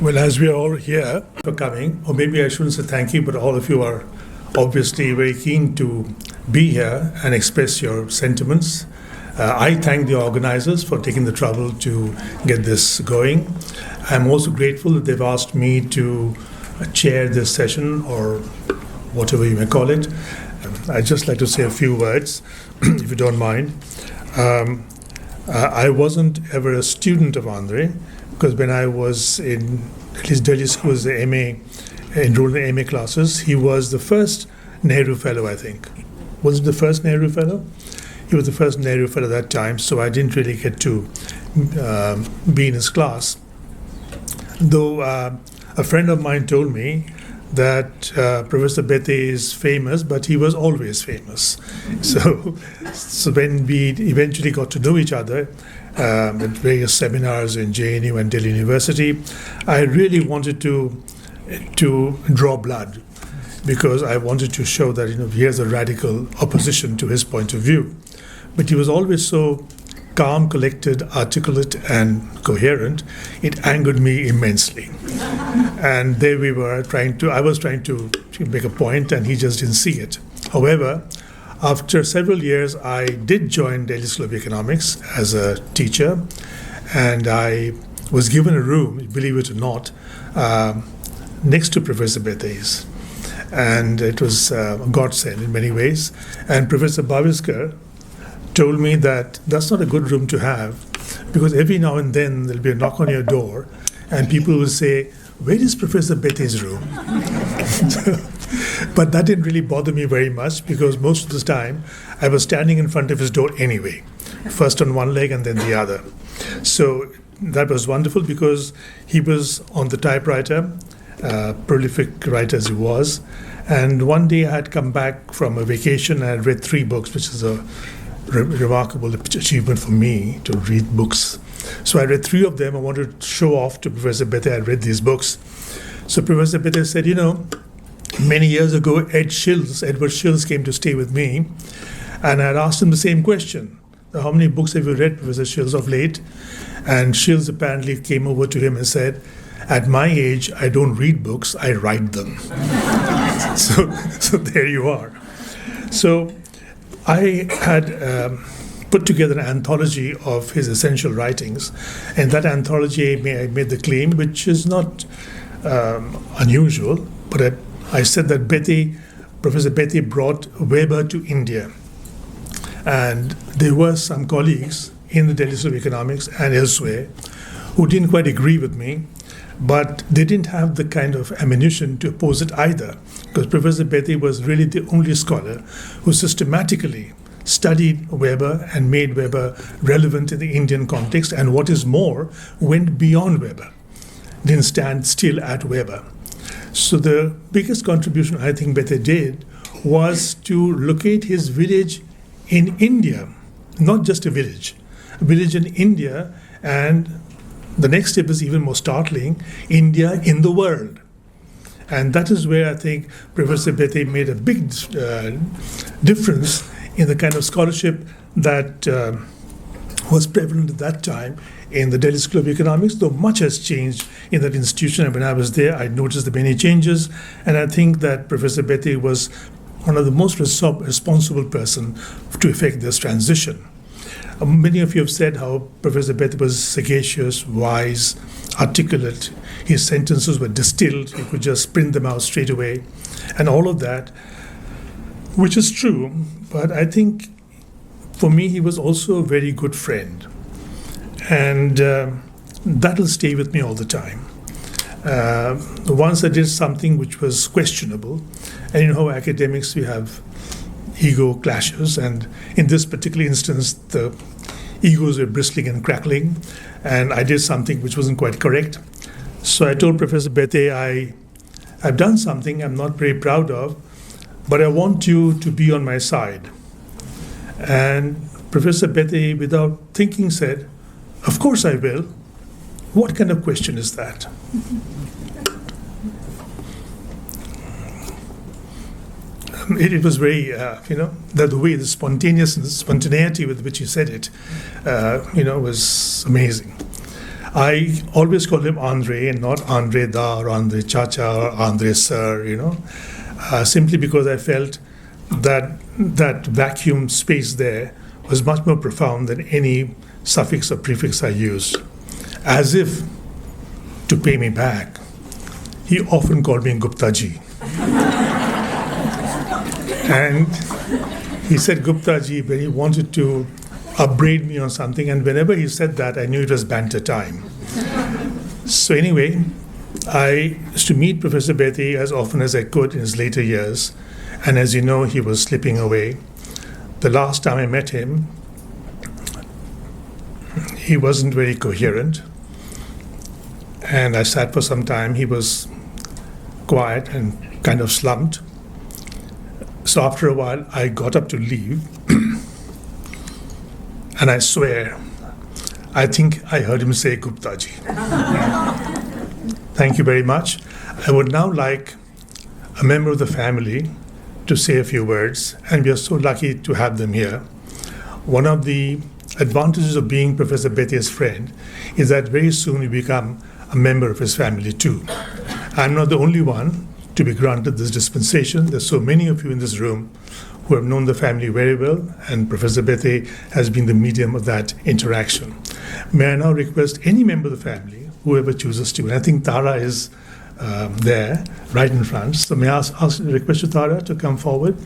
Well, as we are all here for coming, or maybe I shouldn't say thank you, but all of you are obviously very keen to be here and express your sentiments. I thank the organizers for taking the trouble to get this going. I'm also grateful that they've asked me to chair this session, or whatever you may call it. I'd just like to say a few words, if you don't mind. I wasn't ever a student of André, because when I was in at least Delhi schools, the MA, enrolled in MA classes, he was the first Nehru Fellow, I think. Was it the first Nehru Fellow? He was the first Nehru Fellow at that time, so I didn't really get to be in his class. Though a friend of mine told me that Professor Béteille is famous, but he was always famous. So when we eventually got to know each other at various seminars in JNU and Delhi University, I really wanted to draw blood, because I wanted to show that here's a radical opposition to his point of view. But he was always so calm, collected, articulate, and coherent. It angered me immensely. And there we were I was trying to make a point, and he just didn't see it. However, after several years, I did join Delhi School of Economics as a teacher, and I was given a room, believe it or not, next to Professor Béteille's. And it was a godsend in many ways. And Professor Baviskar told me that that's not a good room to have, because every now and then there'll be a knock on your door and people will say, "Where is Professor Béteille's room?" But that didn't really bother me very much, because most of the time I was standing in front of his door anyway, first on one leg and then the other. So that was wonderful, because he was on the typewriter, prolific writer as he was. And one day I had come back from a vacation and I had read 3 books, which is a remarkable achievement for me to read books. So I read 3 of them. I wanted to show off to Professor Béteille I read these books. So Professor Béteille said, many years ago, Edward Shills came to stay with me, and I had asked him the same question. How many books have you read, Professor Shills, of late? And Shills apparently came over to him and said, "At my age, I don't read books, I write them." So there you are. So I had put together an anthology of his essential writings, and that anthology I made the claim, which is not unusual, but I said that Professor Béteille brought Weber to India. And there were some colleagues in the Delhi School of Economics and elsewhere who didn't quite agree with me, but they didn't have the kind of ammunition to oppose it either, because Professor Béteille was really the only scholar who systematically studied Weber and made Weber relevant in the Indian context, and what is more, went beyond Weber, didn't stand still at Weber. So the biggest contribution I think Béteille did was to locate his village in India, not just a village in India, and the next step is even more startling, India in the world. And that is where I think Professor Béteille made a big difference in the kind of scholarship that was prevalent at that time in the Delhi School of Economics, though much has changed in that institution. And when I was there, I noticed the many changes. And I think that Professor Béteille was one of the most responsible person to effect this transition. Many of you have said how Professor Béteille was sagacious, wise, articulate. His sentences were distilled. He could just print them out straight away. And all of that, which is true. But I think for me, he was also a very good friend. And that'll stay with me all the time. Once I did something which was questionable, and you know how academics, we have ego clashes, and in this particular instance, the egos were bristling and crackling, and I did something which wasn't quite correct. So I told Professor Béteille, I've done something I'm not very proud of, but I want you to be on my side. And Professor Béteille, without thinking, said, "Of course I will." What kind of question is that? It was very, the way, the spontaneity with which he said it, was amazing. I always call him Andre and not Andre Da or Andre Chacha or Andre Sir, simply because I felt that that vacuum space there was much more profound than any suffix or prefix I used. As if to pay me back, he often called me Gupta ji. And he said Gupta ji when he wanted to upbraid me on something, and whenever he said that, I knew it was banter time. So anyway, I used to meet Professor Béteille as often as I could in his later years, and as you know, he was slipping away. The last time I met him, he wasn't very coherent, and I sat for some time. He was quiet and kind of slumped. So after a while, I got up to leave, and I swear, I think I heard him say Gupta ji. Thank you very much. I would now like a member of the family to say a few words, and we are so lucky to have them here. One of the advantages of being Professor Béteille's friend is that very soon you become a member of his family too. I'm not the only one to be granted this dispensation. There's so many of you in this room who have known the family very well, and Professor Béteille has been the medium of that interaction. May I now request any member of the family, whoever chooses to, and I think Tara is there, right in front. So may I request you, Tara, to come forward.